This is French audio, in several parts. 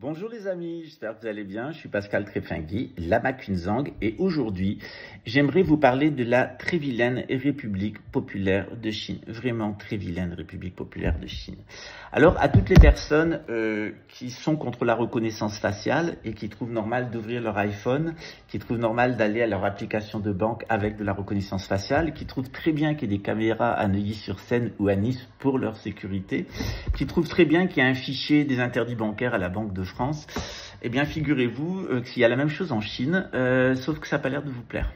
Bonjour les amis, j'espère que vous allez bien. Je suis Pascal Trefingui, Lama Kunzang, et aujourd'hui, j'aimerais vous parler de la très vilaine République populaire de Chine. Vraiment très vilaine République populaire de Chine. Alors, à toutes les personnes qui sont contre la reconnaissance faciale et qui trouvent normal d'ouvrir leur iPhone, qui trouvent normal d'aller à leur application de banque avec de la reconnaissance faciale, qui trouvent très bien qu'il y ait des caméras à Neuilly-sur-Seine ou à Nice pour leur sécurité, qui trouvent très bien qu'il y a un fichier des interdits bancaires à la Banque de France, eh bien figurez-vous qu'il y a la même chose en Chine, sauf que ça n'a pas l'air de vous plaire.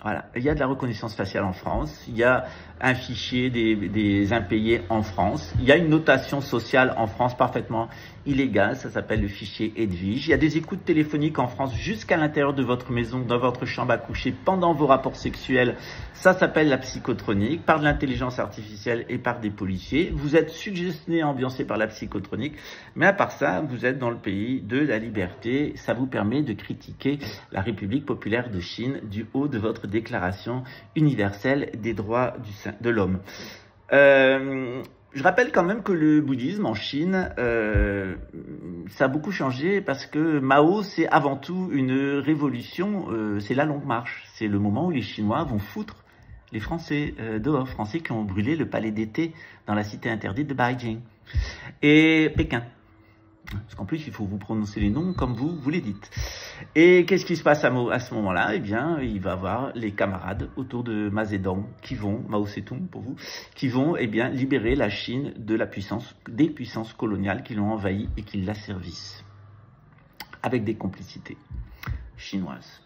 Voilà, il y a de la reconnaissance faciale en France, il y a un fichier des impayés en France, il y a une notation sociale en France parfaitement illégale, ça s'appelle le fichier Edwige. Il y a des écoutes téléphoniques en France jusqu'à l'intérieur de votre maison, dans votre chambre à coucher, pendant vos rapports sexuels, ça s'appelle la psychotronique, par de l'intelligence artificielle et par des policiers. Vous êtes suggestionné, ambiancé par la psychotronique, mais à part ça, vous êtes dans le pays de la liberté, ça vous permet de critiquer la République populaire de Chine du haut de votre Déclaration universelle des droits de l'homme. Je rappelle quand même que le bouddhisme en Chine, ça a beaucoup changé parce que Mao, c'est avant tout une révolution, c'est la longue marche. C'est le moment où les Chinois vont foutre les Français dehors, Français qui ont brûlé le palais d'été dans la cité interdite de Beijing et Pékin. Parce qu'en plus, il faut vous prononcer les noms comme vous les dites. Et qu'est-ce qui se passe à ce moment-là? Eh bien, il va y avoir les camarades autour de Mao Zedong qui vont, Mao Tse-tung pour vous, qui vont libérer la Chine de la puissance, des puissances coloniales qui l'ont envahie et qui l'asservissent. Avec des complicités chinoises.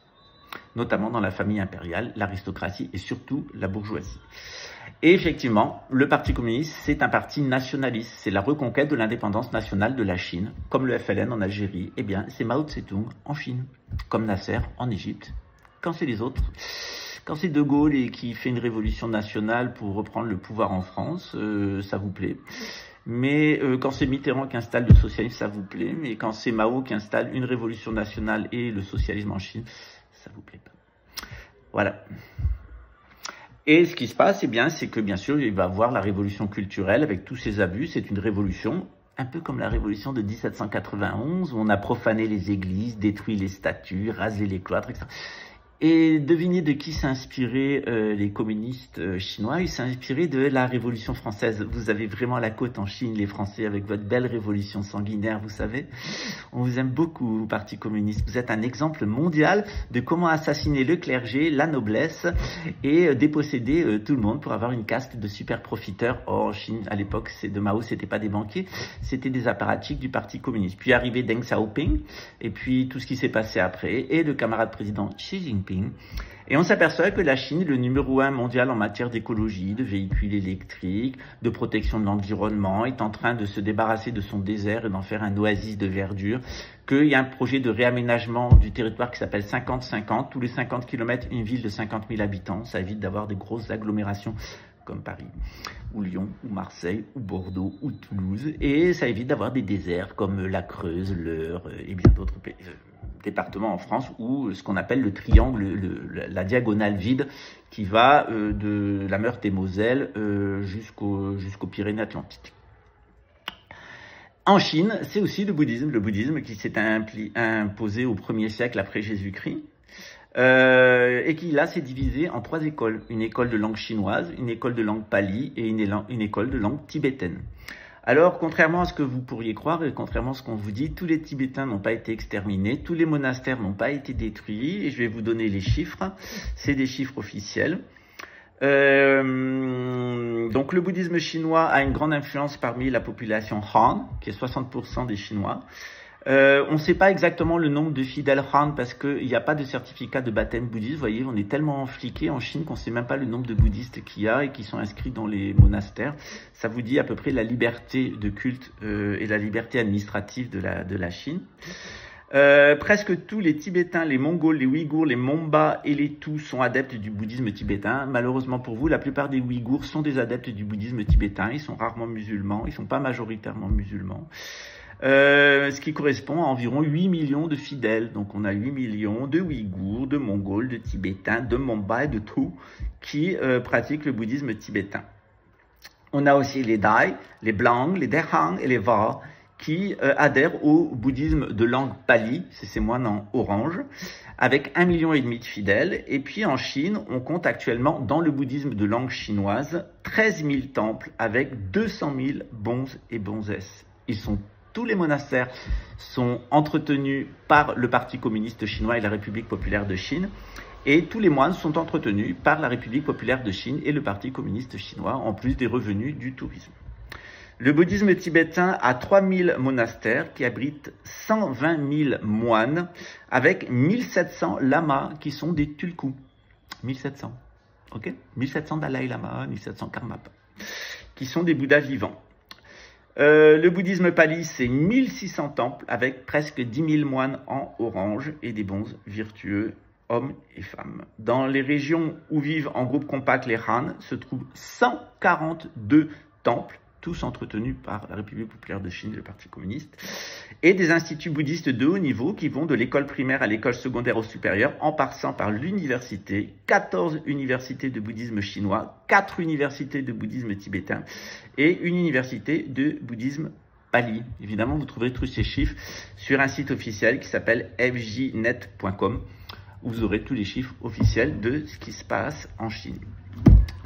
Notamment dans la famille impériale, l'aristocratie et surtout la bourgeoisie. Et effectivement, le Parti communiste, c'est un parti nationaliste. C'est la reconquête de l'indépendance nationale de la Chine. Comme le FLN en Algérie, eh bien, c'est Mao Tse-tung en Chine. Comme Nasser en Égypte. Quand c'est les autres, quand c'est De Gaulle qui fait une révolution nationale pour reprendre le pouvoir en France, ça vous plaît. Mais quand c'est Mitterrand qui installe le socialisme, ça vous plaît. Mais quand c'est Mao qui installe une révolution nationale et le socialisme en Chine, ça vous plaît pas. Voilà. Et ce qui se passe, eh bien, c'est que bien sûr, il va y avoir la révolution culturelle avec tous ses abus. C'est une révolution, un peu comme la révolution de 1791, où on a profané les églises, détruit les statues, rasé les cloîtres, etc. Et devinez de qui s'inspiraient les communistes chinois. Ils s'inspiraient de la Révolution française. Vous avez vraiment la côte en Chine, les Français, avec votre belle révolution sanguinaire, vous savez. On vous aime beaucoup, Parti communiste. Vous êtes un exemple mondial de comment assassiner le clergé, la noblesse et déposséder tout le monde pour avoir une caste de super profiteurs. Oh, en Chine, à l'époque de Mao, c'était pas des banquiers, c'était des apparatchiks du Parti communiste. Puis arrivé Deng Xiaoping, et puis tout ce qui s'est passé après, et le camarade président Xi Jinping. Et on s'aperçoit que la Chine est le numéro 1 mondial en matière d'écologie, de véhicules électriques, de protection de l'environnement, est en train de se débarrasser de son désert et d'en faire un oasis de verdure, qu'il y a un projet de réaménagement du territoire qui s'appelle 50-50, tous les 50 km, une ville de 50 000 habitants, ça évite d'avoir des grosses agglomérations comme Paris, ou Lyon, ou Marseille, ou Bordeaux, ou Toulouse, et ça évite d'avoir des déserts comme la Creuse, l'Eure et bien d'autres départements en France, ou ce qu'on appelle le triangle, la diagonale vide, qui va de la Meurthe-et-Moselle jusqu'aux Pyrénées-Atlantiques. En Chine, c'est aussi le bouddhisme qui s'est imposé au 1er siècle après Jésus-Christ, et qui là s'est divisé en 3 écoles. Une école de langue chinoise, une école de langue pali et une école de langue tibétaine. Alors, contrairement à ce que vous pourriez croire et contrairement à ce qu'on vous dit, tous les Tibétains n'ont pas été exterminés, tous les monastères n'ont pas été détruits, et je vais vous donner les chiffres, c'est des chiffres officiels. Donc le bouddhisme chinois a une grande influence parmi la population Han, qui est 60% des Chinois. On ne sait pas exactement le nombre de fidèles Han parce qu'il n'y a pas de certificat de baptême bouddhiste. Vous voyez, on est tellement fliqué en Chine qu'on ne sait même pas le nombre de bouddhistes qu'il y a et qui sont inscrits dans les monastères. Ça vous dit à peu près la liberté de culte et la liberté administrative de la Chine. Presque tous les Tibétains, les Mongols, les Ouïghours, les Monbas et les Tous sont adeptes du bouddhisme tibétain. Malheureusement pour vous, la plupart des Ouïghours sont des adeptes du bouddhisme tibétain. Ils sont rarement musulmans, ils ne sont pas majoritairement musulmans. Ce qui correspond à environ 8 millions de fidèles. Donc on a 8 millions de Ouïghours, de Mongols, de Tibétains, de Monbas et de Tous qui pratiquent le bouddhisme tibétain. On a aussi les Dai, les Blancs, les Derang et les Va qui adhèrent au bouddhisme de langue pali, c'est ces moines en orange, avec 1,5 million de fidèles. Et puis en Chine, on compte actuellement dans le bouddhisme de langue chinoise 13 000 temples avec 200 000 bonzes et bonzesses. Tous les monastères sont entretenus par le Parti communiste chinois et la République populaire de Chine. Et tous les moines sont entretenus par la République populaire de Chine et le Parti communiste chinois, en plus des revenus du tourisme. Le bouddhisme tibétain a 3000 monastères qui abritent 120 000 moines avec 1700 lamas qui sont des tulkus. 1700, ok 1700 Dalai Lama, 1700 Karmapa, qui sont des bouddhas vivants. Le bouddhisme pali, c'est 1600 temples avec presque 10 000 moines en orange et des bonzes virtueux, hommes et femmes. Dans les régions où vivent en groupe compact les Han, se trouvent 142 temples, tous entretenus par la République populaire de Chine et le Parti communiste, et des instituts bouddhistes de haut niveau qui vont de l'école primaire à l'école secondaire au supérieur, en passant par l'université, 14 universités de bouddhisme chinois, 4 universités de bouddhisme tibétain et une université de bouddhisme pali. Évidemment, vous trouverez tous ces chiffres sur un site officiel qui s'appelle fjnet.com, où vous aurez tous les chiffres officiels de ce qui se passe en Chine.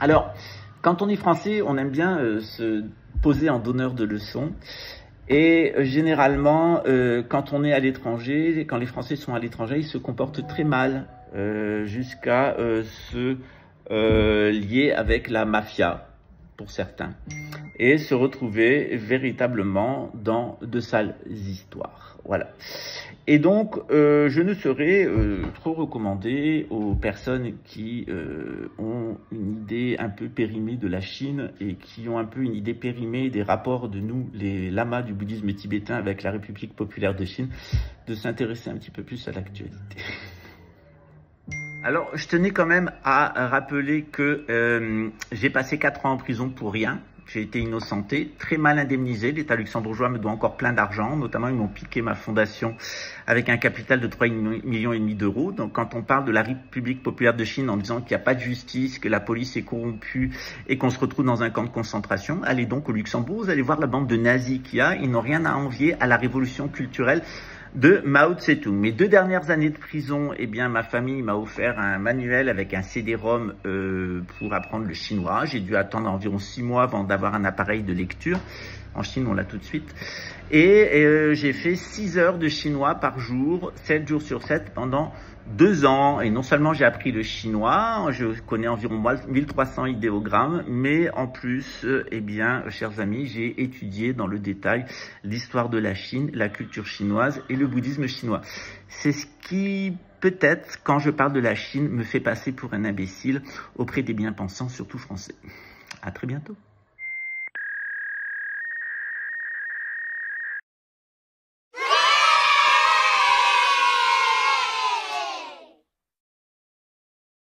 Alors, quand on est français, on aime bien se poser en donneur de leçons. Et généralement, quand on est à l'étranger, quand les Français sont à l'étranger, ils se comportent très mal, jusqu'à se lier avec la mafia, pour certains, et se retrouver véritablement dans de sales histoires. Voilà. Et donc, je ne saurais trop recommander aux personnes qui ont une idée un peu périmée de la Chine et qui ont un peu une idée périmée des rapports de nous, les lamas du bouddhisme tibétain avec la République populaire de Chine, de s'intéresser un petit peu plus à l'actualité. Alors, je tenais quand même à rappeler que j'ai passé 4 ans en prison pour rien. J'ai été innocenté, très mal indemnisé. L'État luxembourgeois me doit encore plein d'argent. Notamment, ils m'ont piqué ma fondation avec un capital de 3,5 millions d'euros. Donc, quand on parle de la République populaire de Chine en disant qu'il n'y a pas de justice, que la police est corrompue et qu'on se retrouve dans un camp de concentration, allez donc au Luxembourg, vous allez voir la bande de nazis qu'il y a. Ils n'ont rien à envier à la révolution culturelle de Mao Tse-tung. Mes 2 dernières années de prison, eh bien, ma famille m'a offert un manuel avec un CD-ROM pour apprendre le chinois. J'ai dû attendre environ 6 mois avant d'avoir un appareil de lecture. En Chine, on l'a tout de suite. Et j'ai fait 6 heures de chinois par jour, 7 jours sur 7, pendant 2 ans. Et non seulement j'ai appris le chinois, je connais environ 1300 idéogrammes, mais en plus, eh bien, chers amis, j'ai étudié dans le détail l'histoire de la Chine, la culture chinoise et le bouddhisme chinois. C'est ce qui, peut-être, quand je parle de la Chine, me fait passer pour un imbécile auprès des bien-pensants, surtout français. À très bientôt.